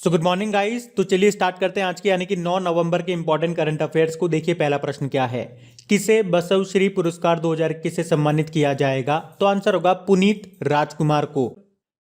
So good morning guys. तो चलिए start करते हैं आज के यानी कि 9 नवंबर के इंपॉर्टेंट करंट अफेयर्स को। देखिए पहला प्रश्न क्या है, किसे बसवश्री पुरस्कार 2021 से सम्मानित किया जाएगा? तो आंसर होगा पुनीत राजकुमार को।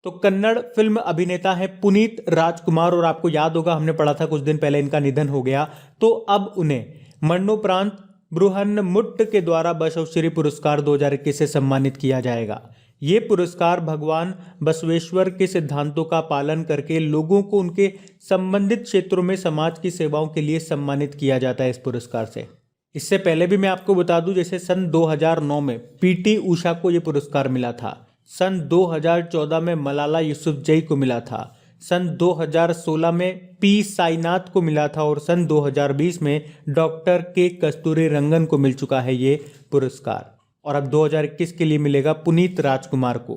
तो कन्नड़ फिल्म अभिनेता है पुनीत राजकुमार और आपको याद होगा हमने पढ़ा था कुछ दिन पहले इनका निधन हो गया। तो अब उन्हें मरणोपरांत बृहन्मुट्ट के द्वारा बसवश्री पुरस्कार 2021 से सम्मानित किया जाएगा। ये पुरस्कार भगवान बसवेश्वर के सिद्धांतों का पालन करके लोगों को उनके संबंधित क्षेत्रों में समाज की सेवाओं के लिए सम्मानित किया जाता है इस पुरस्कार से। इससे पहले भी मैं आपको बता दूं, जैसे सन 2009 में पीटी उषा को ये पुरस्कार मिला था, सन 2014 में मलाला यूसुफजई को मिला था, सन 2016 में पी साईनाथ को मिला था और सन 2020 में डॉक्टर के कस्तूरी रंगन को मिल चुका है ये पुरस्कार। और अब 2021 के लिए मिलेगा पुनीत राजकुमार को।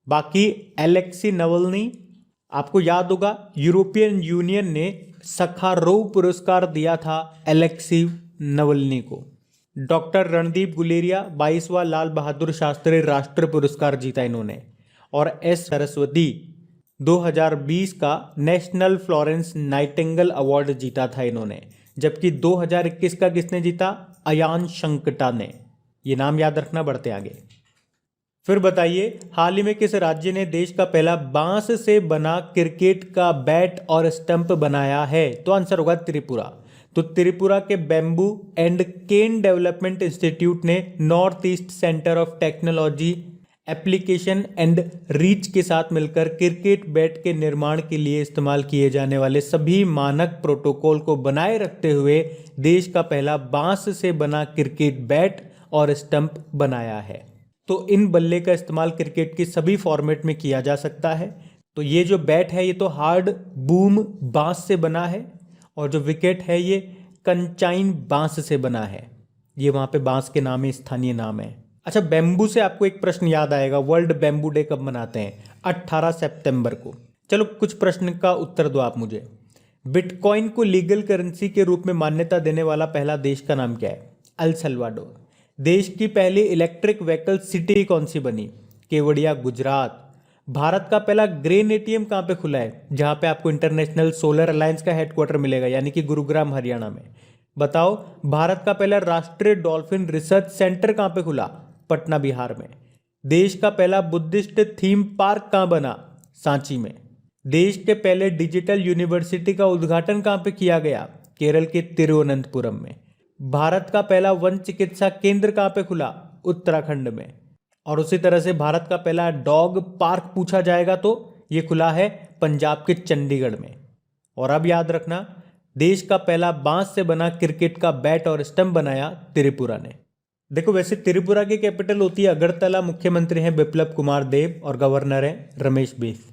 बाकी एलेक्सी नवल्नी, आपको याद होगा यूरोपियन यूनियन ने सखारोव पुरस्कार दिया था एलेक्सी नवल्नी को। डॉक्टर रणदीप गुलेरिया 22वां लाल बहादुर शास्त्री राष्ट्रीय पुरस्कार जीता इन्होंने। और एस सरस्वती 2020 का नेशनल फ्लोरेंस नाइटिंगेल अवार्ड जीता था इन्होंने। जबकि 2021 का किसने जीता? अयान शंकटा ने। ये नाम याद रखना, बढ़ते आगे। फिर बताइए, हाल ही में किस राज्य ने देश का पहला बांस से बना क्रिकेट का बैट और स्टंप बनाया है? तो आंसर होगा त्रिपुरा। तो त्रिपुरा के bamboo and cane development institute ने north east centre of technology application and reach के साथ मिलकर क्रिकेट बैट के निर्माण के लिए इस्तेमाल किए जाने वाले सभी मानक प्रोटोकॉल को बनाए रखते हुए देश का पहला बांस से बना क्रिकेट बैट और स्टंप बनाया है। तो इन बल्ले का इस्तेमाल क्रिकेट की सभी फॉर्मेट में किया जा सकता है। तो ये जो बैट है ये तो हार्ड बूम बांस से बना है और जो विकेट है ये कंचाइन बांस से बना है। ये वहाँ पे बांस के नाम है, स्थानीय नाम है। अच्छा, बैम्बू से आपको एक प्रश्न याद आएगा, वर्ल्ड बैम्बू डे कब मनाते हैं? 18 सितंबर को। चलो कुछ प्रश्न का उत्तर दो आप मुझे। बिटकॉइन को लीगल करेंसी के रूप में मान्यता देने वाला पहला देश का नाम क्या है? El Salvador. देश की पहली इलेक्ट्रिक व्हीकल सिटी कौन सी बनी? केवड़िया, गुजरात। भारत का पहला ग्रेन एटीएम कहाँ पे खुला है? जहाँ पे आपको इंटरनेशनल सोलर अलायंस का हेडक्वार्टर मिलेगा, यानी कि गुरुग्राम हरियाणा में। बताओ, भारत का पहला राष्ट्रीय डॉल्फिन रिसर्च सेंटर कहाँ पे खुला? पटना, बिहार में। देश का पहला बुद्धिस्ट थीम पार्क कहाँ बना? सांची में। देश के पहले डिजिटल यूनिवर्सिटी का उद्घाटन कहाँ पे किया गया? केरल के तिरुवनंतपुरम में। भारत का पहला वन चिकित्सा केंद्र कहाँ पे खुला? उत्तराखंड में। और उसी तरह से भारत का पहला डॉग पार्क पूछा जाएगा तो ये खुला है पंजाब के चंडीगढ़ में। और अब याद रखना, देश का पहला बांस से बना क्रिकेट का बैट और स्टंप बनाया त्रिपुरा ने। देखो, वैसे त्रिपुरा की कैपिटल होती है अगरतला, मुख्यमंत्री हैं बिप्लब कुमार देब और गवर्नर हैं रमेश बैस।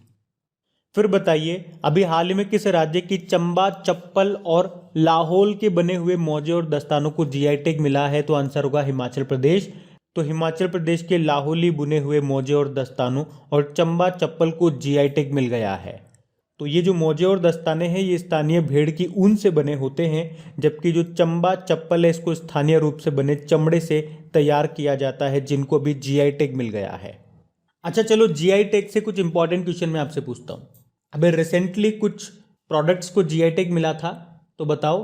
फिर बताइए, अभी हाल ही में किस राज्य की चंबा चप्पल और लाहौल के बने हुए मोजे और दस्तानों को जीआई टैग मिला है? तो आंसर होगा हिमाचल प्रदेश। तो हिमाचल प्रदेश के लाहौली बुने हुए मोजे और दस्तानों और चंबा चप्पल को जीआई टैग मिल गया है। तो ये जो मोजे और दस्ताने हैं ये स्थानीय भेड़ की ऊन से बने होते हैं, जबकि जो चंबा चप्पल है इसको स्थानीय रूप से बने चमड़े से तैयार किया जाता है, जिनको भी जीआई टैग मिल गया है। अच्छा चलो, जीआई टैग से कुछ इंपॉर्टेंट क्वेश्चन मैं आपसे पूछता हूँ। अभी रिसेंटली कुछ प्रोडक्ट्स को जीआई टैग मिला था, तो बताओ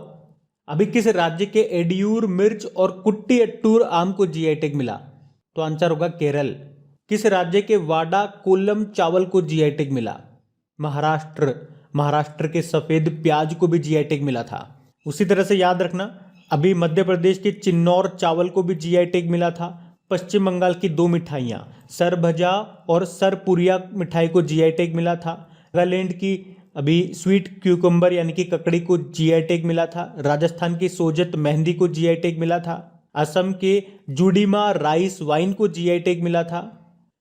अभी किस राज्य के एडियूर मिर्च और कुट्टी अट्टूर आम को जीआई टैग मिला? तो आंसर होगा केरल। किस राज्य के वाडा कोल्लम चावल को जीआई टैग मिला? महाराष्ट्र। महाराष्ट्र के सफेद प्याज को भी जीआई टैग मिला था। उसी तरह से याद रखना, अभी मध्य प्रदेश के चिन्नौर चावल को भी जीआई टैग मिला था। पश्चिम बंगाल की दो मिठाइयाँ सरभजा और सरपुरिया मिठाई को जीआई टैग मिला था। नागालैंड की अभी स्वीट क्यूकम्बर यानी कि ककड़ी को जीआई टैग मिला था। राजस्थान की सोजत मेहंदी को जीआई टैग मिला था। असम के जुडीमा राइस वाइन को जीआई टैग मिला था।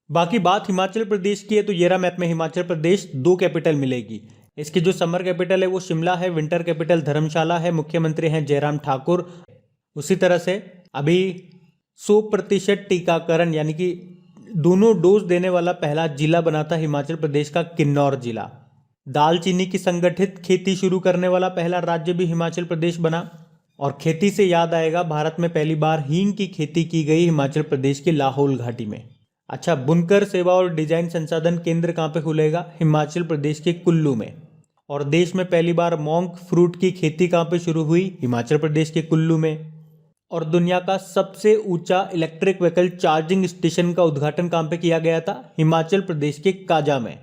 बाकी बात हिमाचल प्रदेश की है, तो येरा मैप में हिमाचल प्रदेश 2 कैपिटल मिलेगी। इसकी जो समर कैपिटल है वो शिमला है, विंटर कैपिटल धर्मशाला है, मुख्यमंत्री हैं जयराम ठाकुर। उसी तरह से अभी 100% टीकाकरण यानी कि दोनों डोज देने वाला पहला जिला बना था हिमाचल प्रदेश का किन्नौर जिला। दालचीनी की संगठित खेती शुरू करने वाला पहला राज्य भी हिमाचल प्रदेश बना। और खेती से याद आएगा, भारत में पहली बार हींग की खेती की गई हिमाचल प्रदेश के लाहौल घाटी में। अच्छा, बुनकर सेवा और डिजाइन संसाधन केंद्र कहाँ पे खुलेगा? हिमाचल प्रदेश के कुल्लू में। और देश में पहली बार मोंक फ्रूट की खेती कहाँ पे शुरू हुई? हिमाचल प्रदेश के कुल्लू में। और दुनिया का सबसे ऊंचा इलेक्ट्रिक व्हीकल चार्जिंग स्टेशन का उद्घाटन कहाँ पे किया गया था? हिमाचल प्रदेश के काजा में।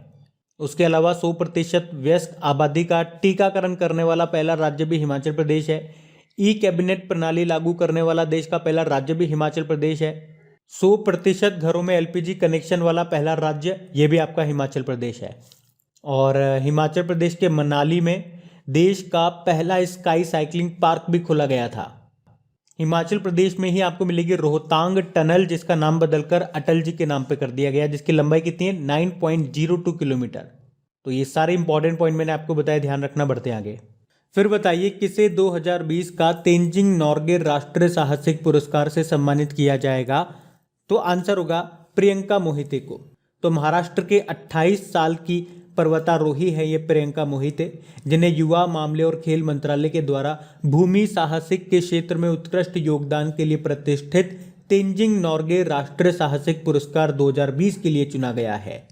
उसके अलावा 100% वयस्क आबादी का टीकाकरण करने वाला पहला राज्य भी हिमाचल प्रदेश है। ई कैबिनेट प्रणाली लागू करने वाला देश का पहला राज्य भी हिमाचल प्रदेश है। 100% घरों में एलपीजी कनेक्शन वाला पहला राज्य ये भी आपका हिमाचल प्रदेश है। और हिमाचल प्रदेश के मनाली में देश का पहला स्काई साइकिलिंग पार्क भी खोला गया था। हिमाचल प्रदेश में ही आपको मिलेगी रोहतांग टनल, जिसका नाम बदलकर अटल जी के नाम पे कर दिया गया, जिसकी लंबाई कितनी है? 9.02 किलोमीटर। तो ये सारे इंपॉर्टेंट पॉइंट मैंने आपको बताया, ध्यान रखना। बढ़ते आगे। फिर बताइए किसे 2020 का तेंजिंग नॉर्गे राष्ट्रीय साहसिक पुरस्कार से सम्मानित किया जाएगा? तो आंसर होगा प्रियंका मोहिते को। तो महाराष्ट्र के 28 साल की पर्वतारोही है ये प्रियंका मोहिते, जिन्हें युवा मामले और खेल मंत्रालय के द्वारा भूमि साहसिक के क्षेत्र में उत्कृष्ट योगदान के लिए प्रतिष्ठित तेंजिंग नॉर्गे राष्ट्रीय साहसिक पुरस्कार 2020 के लिए चुना गया है।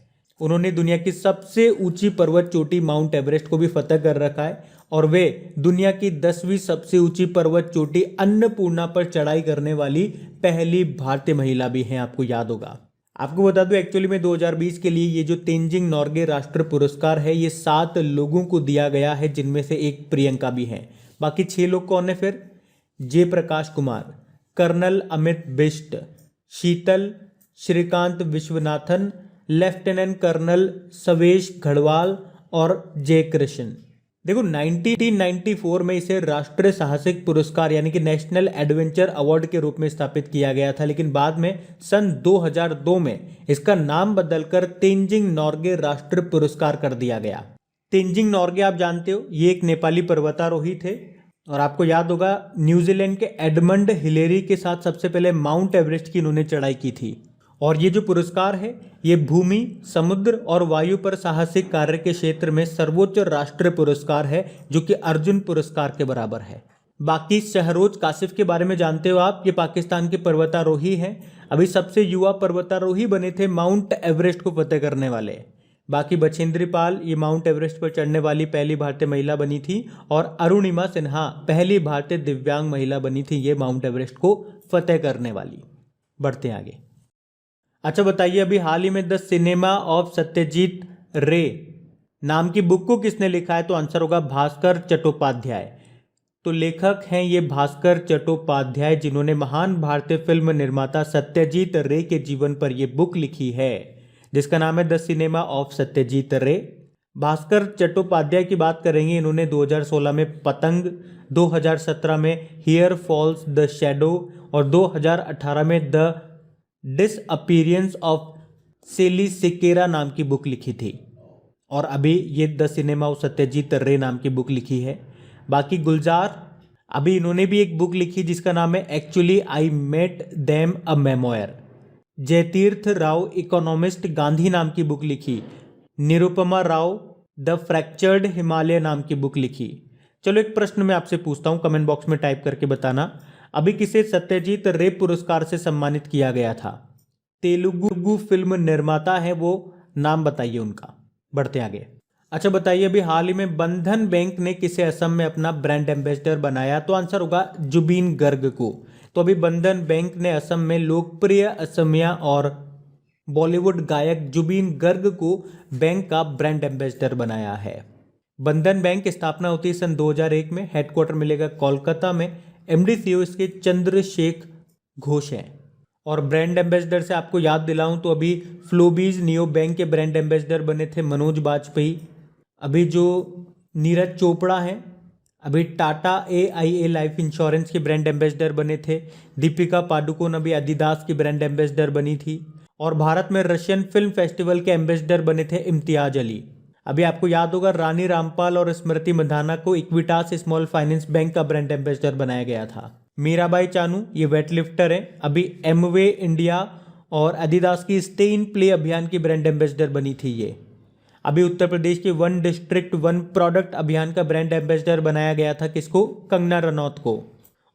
उन्होंने दुनिया की सबसे ऊंची पर्वत चोटी माउंट एवरेस्ट को भी फतह कर रखा है और वे दुनिया की 10वीं सबसे ऊंची पर्वत चोटी अन्नपूर्णा पर चढ़ाई करने वाली पहली भारतीय महिला भी हैं, आपको याद होगा। आपको बता दूं एक्चुअली में 2020 के लिए ये जो तेंजिंग नॉर्गे राष्ट्रीय पुरस्कार है ये 7 लोगों को दिया गया है, जिनमें से एक प्रियंका भी है। बाकी 6 लोग कौन है फिर? जयप्रकाश कुमार, कर्नल अमित बिष्ट, शीतल श्रीकांत विश्वनाथन, लेफ्टिनेंट कर्नल सवेश घड़वाल और जयकृष्ण। देखो 1994 में इसे राष्ट्रीय साहसिक पुरस्कार यानी कि नेशनल एडवेंचर अवार्ड के रूप में स्थापित किया गया था, लेकिन बाद में सन 2002 में इसका नाम बदलकर तेंजिंग नॉर्गे राष्ट्रीय पुरस्कार कर दिया गया। तेंजिंग नॉर्गे आप जानते हो, ये एक नेपाली पर्वतारोही थे और आपको याद होगा न्यूजीलैंड के एडमंड हिलेरी के साथ सबसे पहले माउंट एवरेस्ट की इन्होंने चढ़ाई की थी। और ये जो पुरस्कार है ये भूमि, समुद्र और वायु पर साहसिक कार्य के क्षेत्र में सर्वोच्च राष्ट्रीय पुरस्कार है, जो कि अर्जुन पुरस्कार के बराबर है। बाकी शहरोज कासिफ के बारे में जानते हो आप, ये पाकिस्तान के पर्वतारोही हैं, अभी सबसे युवा पर्वतारोही बने थे माउंट एवरेस्ट को फतेह करने वाले। बाकी बछेंद्री पाल ये माउंट एवरेस्ट पर चढ़ने वाली पहली भारतीय महिला बनी थी और अरुणिमा सिन्हा पहली भारतीय दिव्यांग महिला बनी थी ये माउंट एवरेस्ट को फतेह करने वाली। बढ़ते आगे। अच्छा बताइए, अभी हाल ही में द सिनेमा ऑफ सत्यजीत रे नाम की बुक को किसने लिखा है? तो आंसर होगा भास्कर चट्टोपाध्याय। तो लेखक हैं ये भास्कर चट्टोपाध्याय, जिन्होंने महान भारतीय फिल्म निर्माता सत्यजीत रे के जीवन पर यह बुक लिखी है, जिसका नाम है द सिनेमा ऑफ सत्यजीत रे। भास्कर चट्टोपाध्याय की बात करेंगे, इन्होंने 2016 में पतंग, 2017 में हियर फॉल्स द शैडो और 2018 में द डिसअपीयरेंस ऑफ सेली सिकेरा नाम की बुक लिखी थी और अभी ये द सिनेमा ऑफ सत्यजीत रे नाम की बुक लिखी है। बाकी गुलजार, अभी इन्होंने भी एक बुक लिखी जिसका नाम है actually I met them a memoir. Jayateerth Rao economist Gandhi नाम की बुक लिखी। निरुपमा राव द फ्रैक्चर्ड हिमालय नाम की बुक लिखी। चलो एक प्रश्न मैं आपसे पूछता हूँ, कमेंट बॉक्स में टाइप करके बताना, अभी किसे सत्यजीत रे पुरस्कार से सम्मानित किया गया था? तेलुगु फिल्म निर्माता है वो, नाम बताइए उनका। बढ़ते आगे। अच्छा बताइए, अभी हाल ही में बंधन बैंक ने किसे असम में अपना ब्रांड एम्बेसडर बनाया? तो आंसर होगा जुबीन गर्ग को। तो अभी बंधन बैंक ने असम में लोकप्रिय असमिया और बॉलीवुड गायक जुबीन गर्ग को बैंक का ब्रांड एम्बेसडर बनाया है। बंधन बैंक की स्थापना होती है सन 2001 में, हेडक्वार्टर मिलेगा कोलकाता में, एमडी सीईओ इसके चंद्रशेखर घोष हैं। और ब्रांड एम्बेसडर से आपको याद दिलाऊं तो अभी फ्लोबीज नियो बैंक के ब्रांड एम्बेसडर बने थे मनोज बाजपेयी। अभी जो नीरज चोपड़ा हैं अभी टाटा AIA लाइफ इंश्योरेंस के ब्रांड एम्बेसडर बने थे। दीपिका पादुकोण अभी एडिडास की ब्रांड एम्बेसडर बनी थी। और भारत में रशियन फिल्म फेस्टिवल के एम्बेसडर बने थे इम्तियाज अली। अभी आपको याद होगा रानी रामपाल और स्मृति मंधाना को इक्विटास स्मॉल फाइनेंस बैंक का ब्रांड एम्बेसडर बनाया गया था। मीराबाई चानू ये वेटलिफ्टर हैं, अभी एमवे इंडिया और एडिडास की स्टे इन प्ले अभियान की ब्रांड एम्बेसडर बनी थी ये। अभी उत्तर प्रदेश के वन डिस्ट्रिक्ट वन प्रोडक्ट अभियान का ब्रांड एम्बेसडर बनाया गया था किसको? कंगना रनौत को।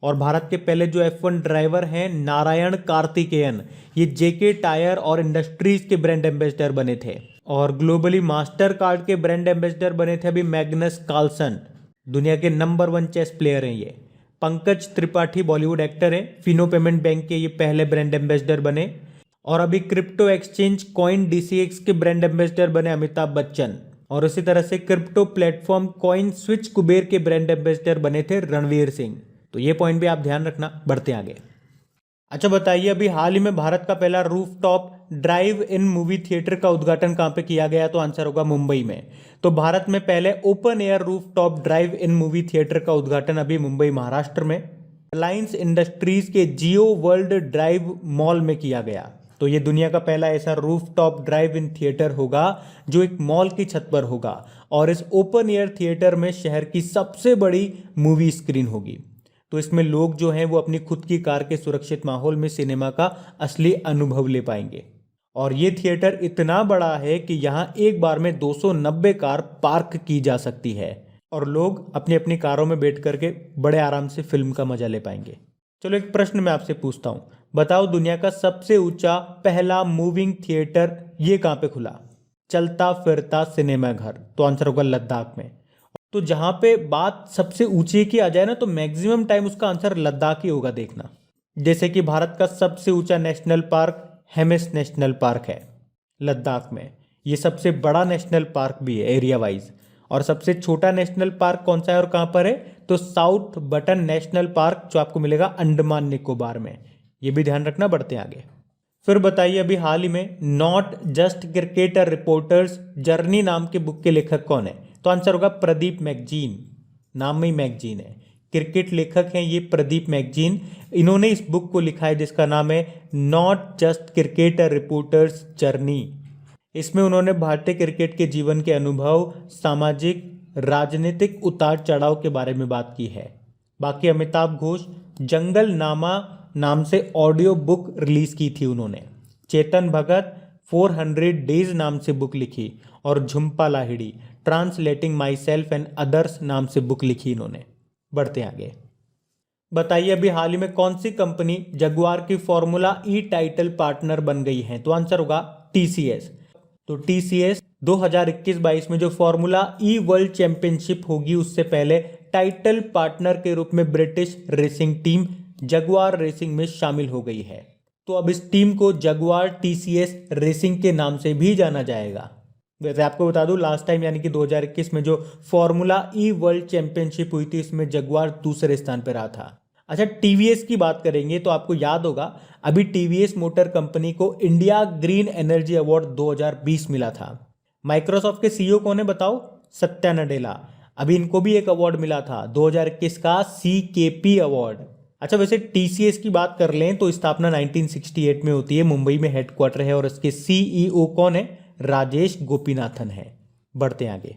और भारत के पहले जो F1 ड्राइवर हैं नारायण कार्तिकेयन, ये जेके टायर और इंडस्ट्रीज के ब्रांड एम्बेसडर बने थे। और ग्लोबली मास्टर कार्ड के ब्रांड एम्बेसडर बने थे अभी मैग्नस कार्लसन, दुनिया के नंबर 1 चेस प्लेयर हैं ये। पंकज त्रिपाठी बॉलीवुड एक्टर हैं, फिनो पेमेंट बैंक के ये पहले ब्रांड एम्बेसडर बने। और अभी क्रिप्टो एक्सचेंज कॉइन DCX के ब्रांड एम्बेसडर बने अमिताभ बच्चन। और उसी तरह से crypto platform coin switch Kuber के ब्रांड एम्बेसडर बने थे रणवीर सिंह। तो ये पॉइंट भी आप ध्यान रखना। बढ़ते आगे। अच्छा बताइए, अभी हाल ही में भारत का पहला रूफटॉप ड्राइव इन मूवी थिएटर का उद्घाटन कहाँ पे किया गया? तो आंसर होगा मुंबई में। तो भारत में पहले ओपन एयर रूफटॉप ड्राइव इन मूवी थिएटर का उद्घाटन अभी मुंबई महाराष्ट्र में रिलायंस इंडस्ट्रीज के जियो वर्ल्ड ड्राइव मॉल में किया गया। तो ये दुनिया का पहला ऐसा रूफटॉप ड्राइव इन थिएटर होगा जो एक मॉल की छत पर होगा। और इस ओपन एयर थिएटर में शहर की सबसे बड़ी मूवी स्क्रीन होगी। तो इसमें लोग जो हैं वो अपनी खुद की कार के सुरक्षित माहौल में सिनेमा का असली अनुभव ले पाएंगे। और ये थिएटर इतना बड़ा है कि यहाँ एक बार में 290 कार पार्क की जा सकती है और लोग अपनी अपनी कारों में बैठ करके बड़े आराम से फिल्म का मजा ले पाएंगे। चलो एक प्रश्न मैं आपसे पूछता हूँ, बताओ दुनिया का सबसे ऊंचा पहला मूविंग थिएटर ये कहाँ पे खुला? चलता फिरता सिनेमा घर। तो आंसर होगा लद्दाख में। तो जहां पे बात सबसे ऊंची की आ जाए ना, तो मैक्सिमम टाइम उसका आंसर लद्दाख ही होगा। देखना, जैसे कि भारत का सबसे ऊंचा national park Hemis national park है लद्दाख में। ये सबसे बड़ा नेशनल पार्क भी है एरिया वाइज। और सबसे छोटा नेशनल पार्क कौन सा है और कहां पर है? तो साउथ बटन नेशनल पार्क जो आपको मिलेगा अंडमान निकोबार में। ये भी ध्यान रखना। बढ़ते आगे। फिर बताइए, अभी हाल ही में not just cricketer reporters journey नाम के बुक के लेखक कौन है? तो आंसर होगा प्रदीप मैगजीन। नाम में ही मैगजीन है। क्रिकेट लेखक हैं ये प्रदीप मैगजीन। इन्होंने इस बुक को लिखा है जिसका नाम है not just cricketer reporters journey. इसमें उन्होंने भारतीय क्रिकेट के जीवन के अनुभव, सामाजिक राजनीतिक उतार चढ़ाव के बारे में बात की है। बाकी अमिताभ घोष जंगल नामा नाम से ऑडियो बुक रिलीज की थी उन्होंने। चेतन भगत 400 डेज नाम से बुक लिखी। और Jhumpa Lahiri translating my self and others नाम से बुक लिखी इन्होंने। बढ़ते आगे। बताइए, अभी हाल ही में कौन सी कंपनी जगुआर की फॉर्मूला ई टाइटल पार्टनर बन गई है? तो आंसर होगा TCS। तो TCS 2021-22 में जो फॉर्मूला ई वर्ल्ड चैंपियनशिप होगी उससे पहले टाइटल पार्टनर के रूप में British racing team Jaguar racing में शामिल हो गई है। तो अब इस टीम को जगुआर TCS रेसिंग के नाम से भी जाना जाएगा। वैसे आपको बता दूं, लास्ट टाइम यानी कि 2021 में जो फॉर्मूला ई वर्ल्ड चैंपियनशिप हुई थी इसमें जगुआर दूसरे स्थान पर रहा था। अच्छा, TVS की बात करेंगे तो आपको याद होगा अभी TVS मोटर कंपनी को इंडिया ग्रीन एनर्जी अवार्ड 2020 मिला था। माइक्रोसॉफ्ट के CEO कौन है बताओ? सत्या नडेला। अभी इनको भी एक अवार्ड मिला था 2021 का CKP अवार्ड। अच्छा, वैसे TCS की बात कर लें तो स्थापना 1968 में होती है, मुंबई में हेडक्वार्टर है और इसके CEO कौन है? राजेश गोपीनाथन है। बढ़ते आगे।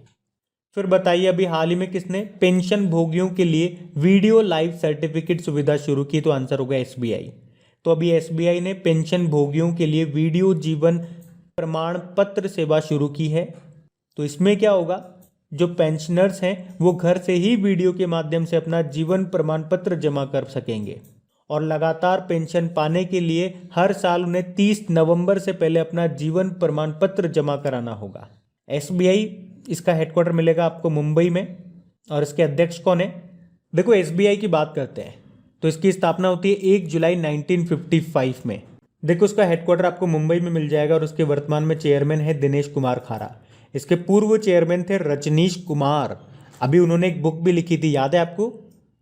फिर बताइए, अभी हाल ही में किसने पेंशन भोगियों के लिए वीडियो लाइव सर्टिफिकेट सुविधा शुरू की? तो आंसर होगा SBI। तो अभी SBI ने पेंशन भोगियों के लिए वीडियो जीवन प्रमाण पत्र सेवा शुरू की है। तो इसमें क्या होगा, जो पेंशनर्स हैं वो घर से ही वीडियो के माध्यम से अपना जीवन प्रमाण पत्र जमा कर सकेंगे। और लगातार पेंशन पाने के लिए हर साल उन्हें 30 नवंबर से पहले अपना जीवन प्रमाण पत्र जमा कराना होगा। SBI इसका हेडक्वार्टर मिलेगा आपको मुंबई में। और इसके अध्यक्ष कौन है? देखो, SBI की बात करते हैं तो इसकी स्थापना होती है 1 जुलाई 1955 में। देखो, उसका हेडक्वार्टर आपको मुंबई में मिल जाएगा और उसके वर्तमान में चेयरमैन है दिनेश कुमार खारा। इसके पूर्व चेयरमैन थे रजनीश कुमार। अभी उन्होंने एक बुक भी लिखी थी, याद है आपको?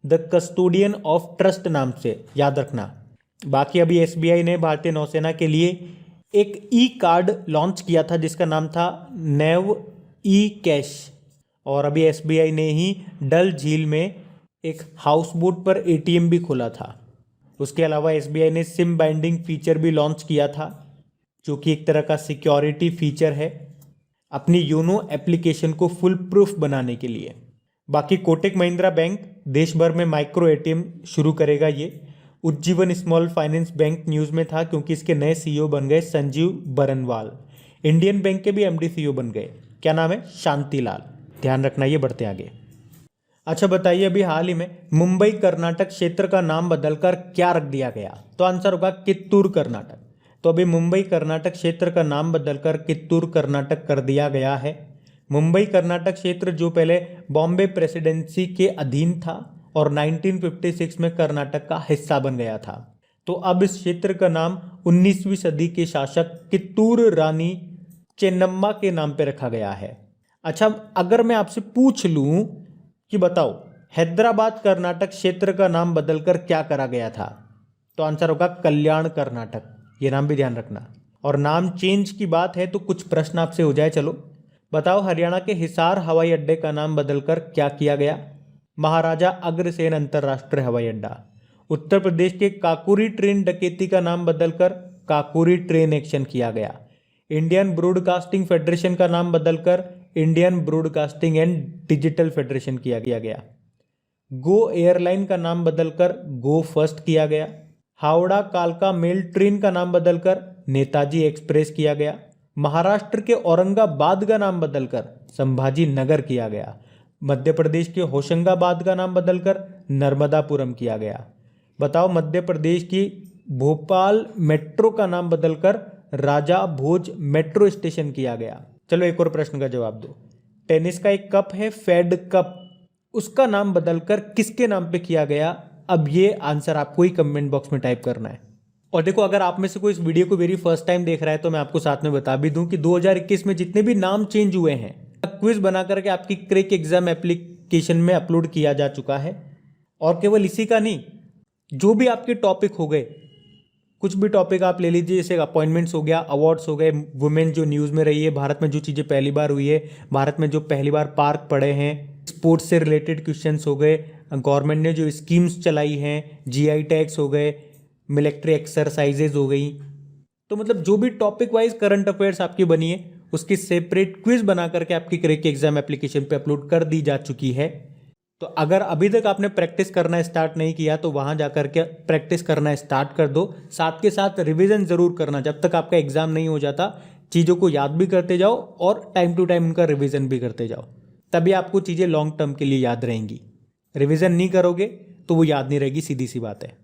द कस्टोडियन ऑफ ट्रस्ट नाम से, याद रखना। बाकी अभी SBI ने भारतीय नौसेना के लिए एक कार्ड लॉन्च किया था जिसका नाम था नेव कैश। और अभी SBI ने ही डल झील में एक हाउस बोट पर ATM भी खोला था। उसके अलावा SBI ने सिम बाइंडिंग फीचर भी लॉन्च किया था जो कि एक तरह का सिक्योरिटी फीचर है अपनी योनो एप्लीकेशन को फुल प्रूफ बनाने के लिए। बाकी कोटक महिंद्रा बैंक देश भर में माइक्रो ATM शुरू करेगा। ये Ujjivan small finance bank news में था क्योंकि इसके नए CEO बन गए संजीव बरनवाल। इंडियन बैंक के भी MD CEO बन गए। क्या नाम है? शांतिलाल। ध्यान रखना। ये बढ़ते आगे। अच्छा बताइए, अभी हाल ही में मुंबई कर्नाटक क्षेत्र का नाम बदलकर क्या रख दिया गया? तो आंसर होगा कित्तूर कर्नाटक। तो अभी मुंबई कर्नाटक क्षेत्र का नाम बदलकर कित्तूर कर्नाटक कर दिया गया है। मुंबई कर्नाटक क्षेत्र जो पहले बॉम्बे प्रेसिडेंसी के अधीन था और 1956 में कर्नाटक का हिस्सा बन गया था। तो अब इस क्षेत्र का नाम 19वीं सदी के शासक कित्तूर रानी चेन्नम्मा के नाम पे रखा गया है। अच्छा, अगर मैं आपसे पूछ लूं कि बताओ हैदराबाद कर्नाटक क्षेत्र का नाम बदलकर क्या करा गया था, तो आंसर होगा कल्याण कर्नाटक। ये नाम भी ध्यान रखना। और नाम चेंज की बात है तो कुछ प्रश्न आपसे हो जाए। चलो बताओ, हरियाणा के हिसार हवाई अड्डे का नाम बदलकर क्या किया गया? महाराजा अग्रसेन अंतरराष्ट्रीय हवाई अड्डा। उत्तर प्रदेश के काकोरी ट्रेन डकैती का नाम बदलकर काकोरी ट्रेन एक्शन किया गया। इंडियन ब्रॉडकास्टिंग फेडरेशन का नाम बदलकर Indian broadcasting and digital federation किया गया। गो एयरलाइन का नाम बदलकर गो फर्स्ट किया गया। हावड़ा कालका मेल ट्रेन का नाम बदलकर नेताजी एक्सप्रेस किया गया। महाराष्ट्र के औरंगाबाद का नाम बदलकर संभाजी नगर किया गया। मध्य प्रदेश के होशंगाबाद का नाम बदलकर नर्मदापुरम किया गया। बताओ, मध्य प्रदेश की भोपाल मेट्रो का नाम बदलकर राजा भोज मेट्रो स्टेशन किया गया। चलो एक और प्रश्न का जवाब दो। टेनिस का एक कप है फेड कप, उसका नाम बदलकर किसके नाम पे किया गया? अब ये आंसर आपको ही कमेंट बॉक्स में टाइप करना है। और देखो, अगर आप में से कोई इस वीडियो को वेरी फर्स्ट टाइम देख रहा है तो मैं आपको साथ में बता भी दूं कि 2021 में जितने भी नाम चेंज हुए हैं क्विज बना करके आपकी क्रैक एग्जाम एप्लीकेशन में अपलोड किया जा चुका है। और केवल इसी का नहीं, जो भी आपके टॉपिक हो गए, कुछ भी टॉपिक आप ले लीजिए, जैसे अपॉइंटमेंट्स हो गया, अवार्ड्स हो गए, वुमेन जो न्यूज़ में रही है, भारत में जो चीज़ें पहली बार हुई है, भारत में जो पहली बार पार्क पड़े हैं, स्पोर्ट्स से रिलेटेड क्वेश्चंस हो गए, गवर्नमेंट ने जो स्कीम्स चलाई हैं, जीआई टैग्स हो गए, मिलिट्री एक्सरसाइजेज हो गई। तो मतलब जो भी टॉपिक वाइज करंट अफेयर्स आपकी बनी है उसकी सेपरेट क्विज बना करके आपकी क्रैक एग्जाम एप्लीकेशन पे अपलोड कर दी जा चुकी है। तो अगर अभी तक आपने प्रैक्टिस करना स्टार्ट नहीं किया तो वहां जाकर के प्रैक्टिस करना स्टार्ट कर दो। साथ के साथ रिवीजन जरूर करना, जब तक आपका एग्जाम नहीं हो जाता चीज़ों को याद भी करते जाओ और टाइम टू टाइम उनका रिवीजन भी करते जाओ, तभी आपको चीज़ें लॉन्ग टर्म के लिए याद रहेंगी। रिवीजन नहीं करोगे तो वो याद नहीं रहेगी, सीधी सी बात है।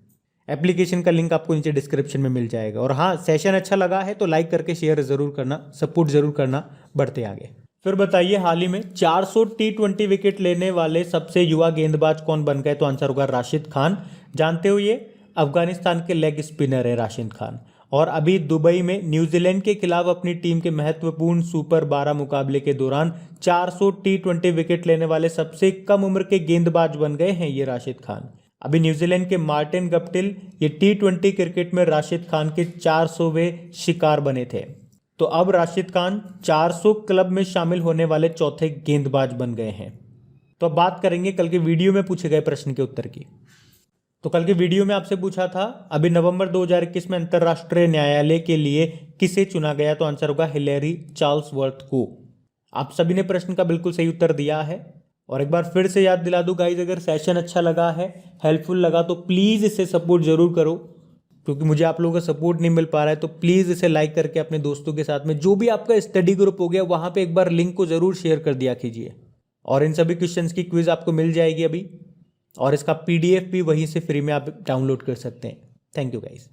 एप्लीकेशन का लिंक आपको नीचे डिस्क्रिप्शन में मिल जाएगा। और हाँ, सेशन अच्छा लगा है तो लाइक करके शेयर जरूर करना, सपोर्ट जरूर करना। बढ़ते आगे। फिर बताइए, हाल ही में 400 T20 विकेट लेने वाले सबसे युवा गेंदबाज कौन बन गए? तो आंसर होगा राशिद खान। जानते हो, ये अफगानिस्तान के लेग स्पिनर है राशिद खान। और अभी दुबई में न्यूजीलैंड के खिलाफ अपनी टीम के महत्वपूर्ण सुपर 12 मुकाबले के दौरान 400 T20 विकेट लेने वाले सबसे कम उम्र के गेंदबाज बन गए हैं ये राशिद खान। अभी न्यूजीलैंड के मार्टिन गप्टिल ये T20 क्रिकेट में राशिद खान के 400वें शिकार बने थे। तो अब राशिद खान 400 क्लब में शामिल होने वाले चौथे गेंदबाज बन गए हैं। तो अब बात करेंगे कल के वीडियो में पूछे गए प्रश्न के उत्तर की। तो कल के वीडियो में आपसे पूछा था, अभी नवंबर 2021 में अंतर्राष्ट्रीय न्यायालय के लिए किसे चुना गया? तो आंसर होगा हिलेरी चार्ल्सवर्थ को। आप सभी ने प्रश्न का बिल्कुल सही उत्तर दिया है। और एक बार फिर से याद दिला दूं गाइज, अगर सेशन अच्छा लगा है, हेल्पफुल लगा तो प्लीज़ इसे सपोर्ट जरूर करो, क्योंकि मुझे आप लोगों का सपोर्ट नहीं मिल पा रहा है। तो प्लीज़ इसे लाइक करके अपने दोस्तों के साथ में, जो भी आपका स्टडी ग्रुप हो गया वहाँ पे एक बार लिंक को ज़रूर शेयर कर दिया कीजिए। और इन सभी क्वेश्चंस की क्विज आपको मिल जाएगी अभी, और इसका PDF भी वहीं से फ्री में आप डाउनलोड कर सकते हैं। Thank you guys.